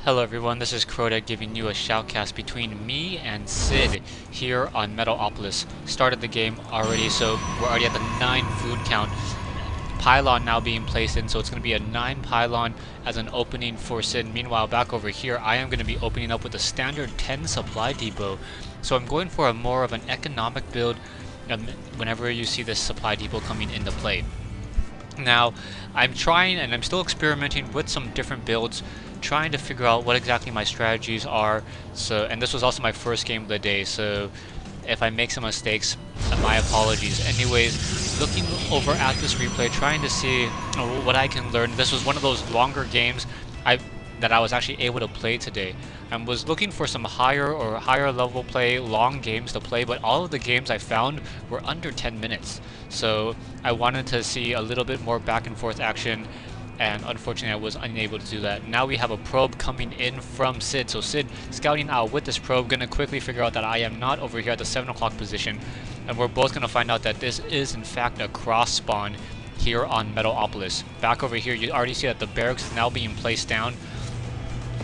Hello everyone, this is Crota giving you a shoutcast between me and SiD here on Metalopolis. Started the game already, so we're already at the 9 food count. Pylon now being placed in, so it's going to be a 9 pylon as an opening for SiD. Meanwhile, back over here, I am going to be opening up with a standard 10 supply depot. So I'm going for a more of an economic build whenever you see this supply depot coming into play. Now, I'm trying and I'm still experimenting with some different builds, trying to figure out what exactly my strategies are. And this was also my first game of the day, so if I make some mistakes, my apologies. Anyways, looking over at this replay, trying to see what I can learn. This was one of those longer games that I was actually able to play today. I was looking for some higher level play, long games to play, but all of the games I found were under 10 minutes. So I wanted to see a little bit more back and forth action, and unfortunately I was unable to do that. Now we have a probe coming in from SiD. So SiD scouting out with this probe, gonna quickly figure out that I am not over here at the 7 o'clock position, and we're both gonna find out that this is in fact a cross spawn here on Metalopolis. Back over here, you already see that the barracks is now being placed down.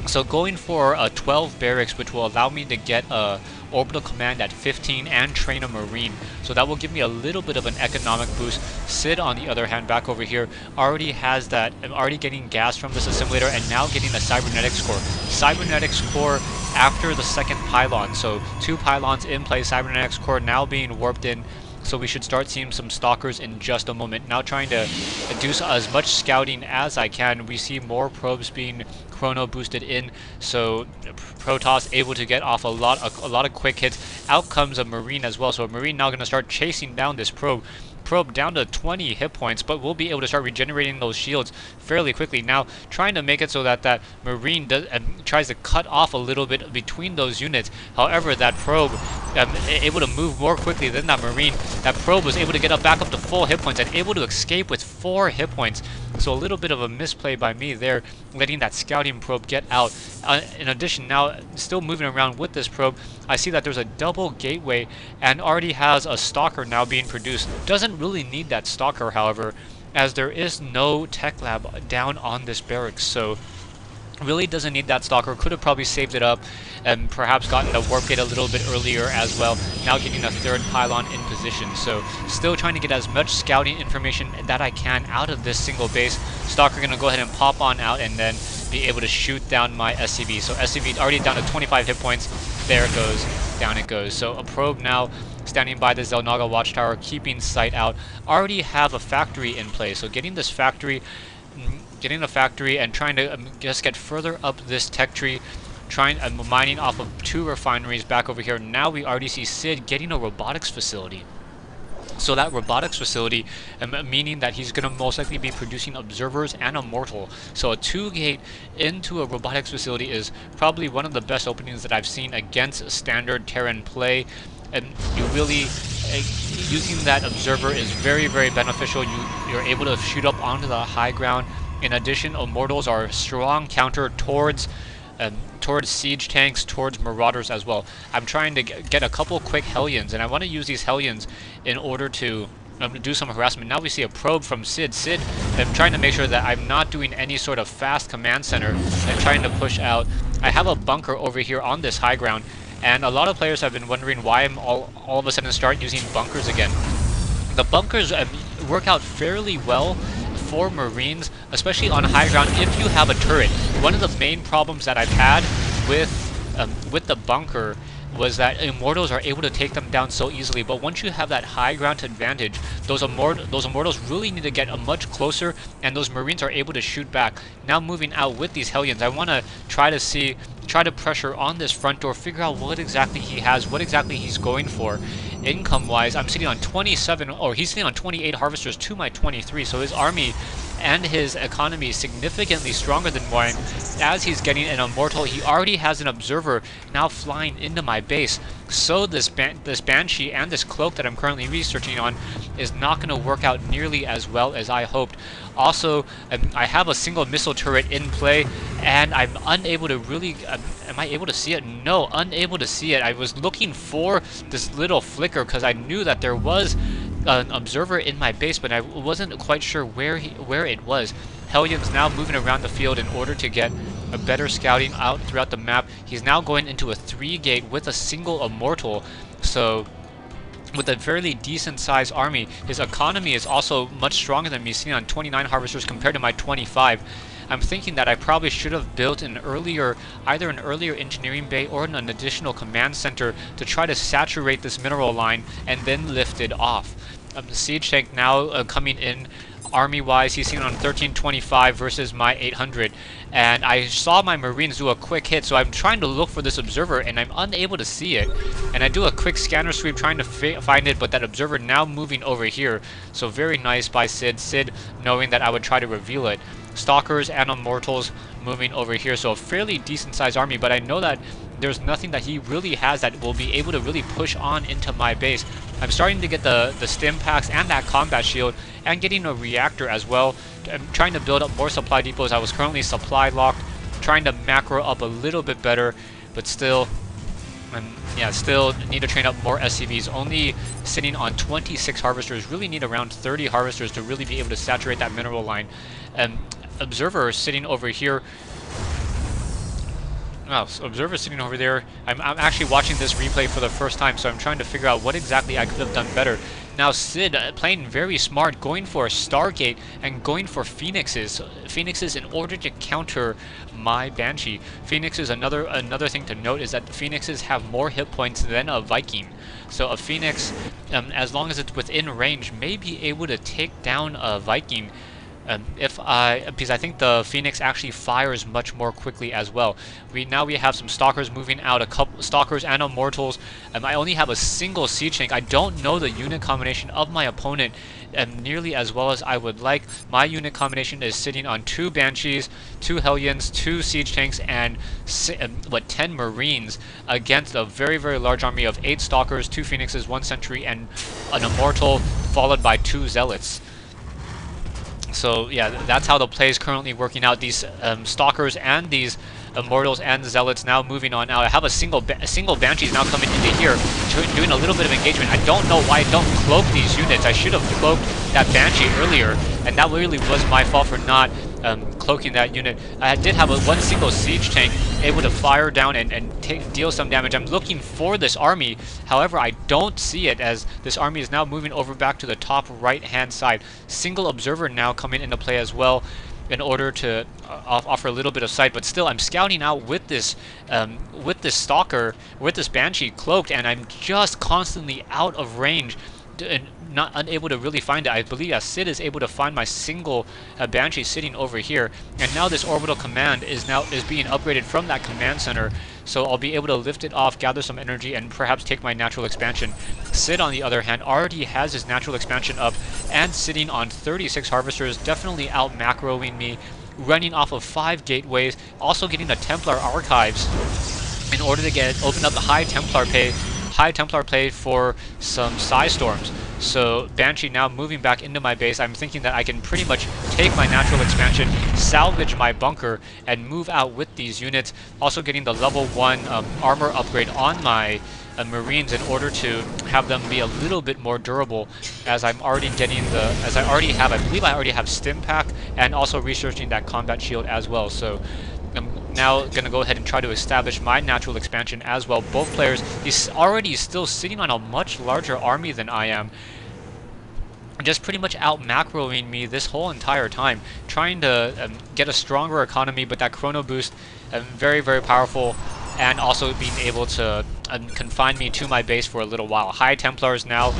So going for 12 barracks, which will allow me to get a orbital command at 15 and train a marine. So that will give me a little bit of an economic boost. SiD, on the other hand, back over here, already has that. I'm already getting gas from this assimilator and now getting a cybernetics core. Cybernetics core after the second pylon. So 2 pylons in play, cybernetics core now being warped in. So we should start seeing some stalkers in just a moment. Now trying to do as much scouting as I can. We see more probes being chrono boosted in, so Protoss able to get off a lot of quick hits. Out comes a marine as well, so a marine now going to start chasing down this probe down to 20 hit points, but we'll be able to start regenerating those shields fairly quickly. Now trying to make it so that that marine tries to cut off a little bit between those units. However, that probe able to move more quickly than that marine. That probe was able to get back up to full hit points and able to escape with 4 hit points. So a little bit of a misplay by me there, letting that scouting probe get out. In addition, now still moving around with this probe, I see that there's a double gateway and already has a stalker now being produced. Doesn't really need that stalker, however, as there is no tech lab down on this barracks. So really doesn't need that stalker. Could have probably saved it up and perhaps gotten the warp gate a little bit earlier as well. Now getting a 3rd pylon in position. So still trying to get as much scouting information that I can out of this single base. Stalker gonna go ahead and pop on out and then be able to shoot down my SCV. So SCV already down to 25 hit points. There it goes. Down it goes. So a probe now standing by the Zelnaga watchtower, keeping sight out. Already have a factory in place. So getting this factory, getting a factory and trying to just get further up this tech tree, mining off of 2 refineries back over here. Now we already see SiD getting a robotics facility. So that robotics facility, meaning that he's going to most likely be producing observers and a mortal. So a 2-gate into a robotics facility is probably one of the best openings that I've seen against standard Terran play. And you really, using that observer is very, very beneficial. You're able to shoot up onto the high ground. In addition, immortals are a strong counter towards siege tanks, towards marauders as well. I'm trying to get a couple quick Hellions, and I want to use these Hellions in order to do some harassment. Now we see a probe from SiD. SiD, I'm trying to make sure that I'm not doing any sort of fast command center and trying to push out. I have a bunker over here on this high ground, and a lot of players have been wondering why I'm all of a sudden start using bunkers again. The bunkers work out fairly well for Marines, especially on high ground if you have a turret. One of the main problems that I've had with the bunker was that immortals are able to take them down so easily, but once you have that high ground advantage, those immortals really need to get much closer, and those marines are able to shoot back. Now moving out with these Hellions, I want to try to pressure on this front door, figure out what exactly he has, what exactly he's going for. Income wise, I'm sitting on 27, or he's sitting on 28 harvesters to my 23, so his army and his economy is significantly stronger than mine. As he's getting an immortal, he already has an observer now flying into my base. So this Banshee and this cloak that I'm currently researching on is not going to work out nearly as well as I hoped. Also, I have a single missile turret in play, and I'm unable to really... am I able to see it? No, unable to see it. I was looking for this little flicker because I knew that there was an observer in my base, but I wasn't quite sure where it was. Hellions now moving around the field in order to get a better scouting out throughout the map. He's now going into a 3-gate with a single Immortal, so with a fairly decent sized army. His economy is also much stronger than me, sitting on 29 harvesters compared to my 25. I'm thinking that I probably should have built either an earlier engineering bay or an additional command center to try to saturate this mineral line and then lift it off. The siege tank now coming in army-wise, he's seen on 1325 versus my 800, and I saw my Marines do a quick hit, so I'm trying to look for this observer, and I'm unable to see it. And I do a quick scanner sweep trying to find it, but that observer now moving over here. So very nice by SiD. SiD knowing that I would try to reveal it. Stalkers and Immortals moving over here, so a fairly decent sized army, but I know that there's nothing that he really has that will be able to really push on into my base. I'm starting to get the stim packs and that combat shield, and getting a reactor as well. I'm trying to build up more supply depots. I was currently supply locked, trying to macro up a little bit better, but still, yeah, still need to train up more SCVs. Only sitting on 26 harvesters. Really need around 30 harvesters to really be able to saturate that mineral line. Observer sitting over here. Oh, so Observer sitting over there. I'm actually watching this replay for the first time, so I'm trying to figure out what exactly I could have done better. Now SiD playing very smart, going for a Stargate and going for Phoenixes. Phoenixes in order to counter my Banshee. Phoenixes, another thing to note is that Phoenixes have more hit points than a Viking. So a Phoenix, as long as it's within range, may be able to take down a Viking. Because I think the Phoenix actually fires much more quickly as well. Now we have some Stalkers moving out, a couple Stalkers and Immortals. I only have a single siege tank. I don't know the unit combination of my opponent nearly as well as I would like. My unit combination is sitting on 2 Banshees, 2 Hellions, 2 siege tanks, and 10 Marines against a very, very large army of 8 Stalkers, 2 Phoenixes, 1 Sentry, and an Immortal, followed by 2 Zealots. So yeah, that's how the play is currently working out. These Stalkers and these Immortals and Zealots now moving on out. I have a single Banshees now coming into here, doing a little bit of engagement. I don't know why I don't cloak these units. I should have cloaked that Banshee earlier, and that really was my fault for not cloaking that unit. I did have one single siege tank able to fire down and deal some damage. I'm looking for this army, however I don't see it, as this army is now moving over back to the top right hand side. Single observer now coming into play as well in order to offer a little bit of sight, but still I'm scouting out with this Stalker, with this Banshee cloaked, and I'm just constantly out of range and not unable to really find it. I believe SiD is able to find my single Banshee sitting over here, and now this orbital command is being upgraded from that command center, so I'll be able to lift it off, gather some energy, and perhaps take my natural expansion. SiD, on the other hand, already has his natural expansion up and sitting on 36 harvesters, definitely out macroing me, running off of 5 gateways, also getting the Templar archives in order to open up the high Templar play for some Psy Storms. So Banshee now moving back into my base. I'm thinking that I can pretty much take my natural expansion, salvage my bunker, and move out with these units. Also getting the level 1 armor upgrade on my Marines in order to have them be a little bit more durable, as I'm already getting I believe I already have Stim Pack, and also researching that combat shield as well. So I'm now going to go ahead and try to establish my natural expansion as well. Both players, he's already still sitting on a much larger army than I am, just pretty much out macroing me this whole entire time, trying to get a stronger economy, but that chrono boost, very, very powerful, and also being able to confine me to my base for a little while. High Templars now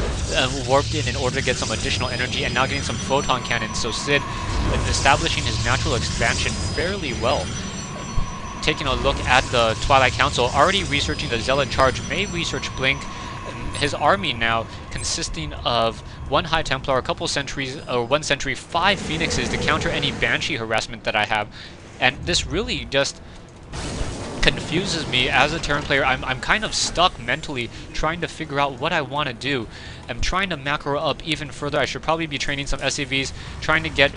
warped in order to get some additional energy, and now getting some photon cannons. So SiD establishing his natural expansion fairly well. Taking a look at the Twilight Council, already researching the Zealot Charge, may research Blink. His army now consisting of 1 High Templar, a couple Sentries, or 1 Sentry, 5 Phoenixes to counter any Banshee harassment that I have. And this really just confuses me as a Terran player. I'm kind of stuck mentally trying to figure out what I want to do. I'm trying to macro up even further. I should probably be training some SCVs, trying to get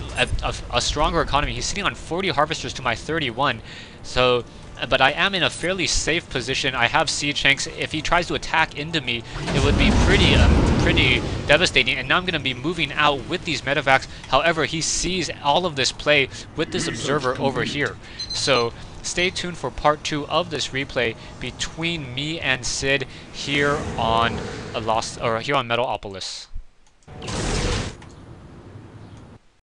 a stronger economy. He's sitting on 40 harvesters to my 31. So, but I am in a fairly safe position. I have siege tanks. If he tries to attack into me, it would be pretty devastating. And now I'm going to be moving out with these medevacs. However, he sees all of this play with this observer over here. So stay tuned for part 2 of this replay between me and SiD here on Metalopolis.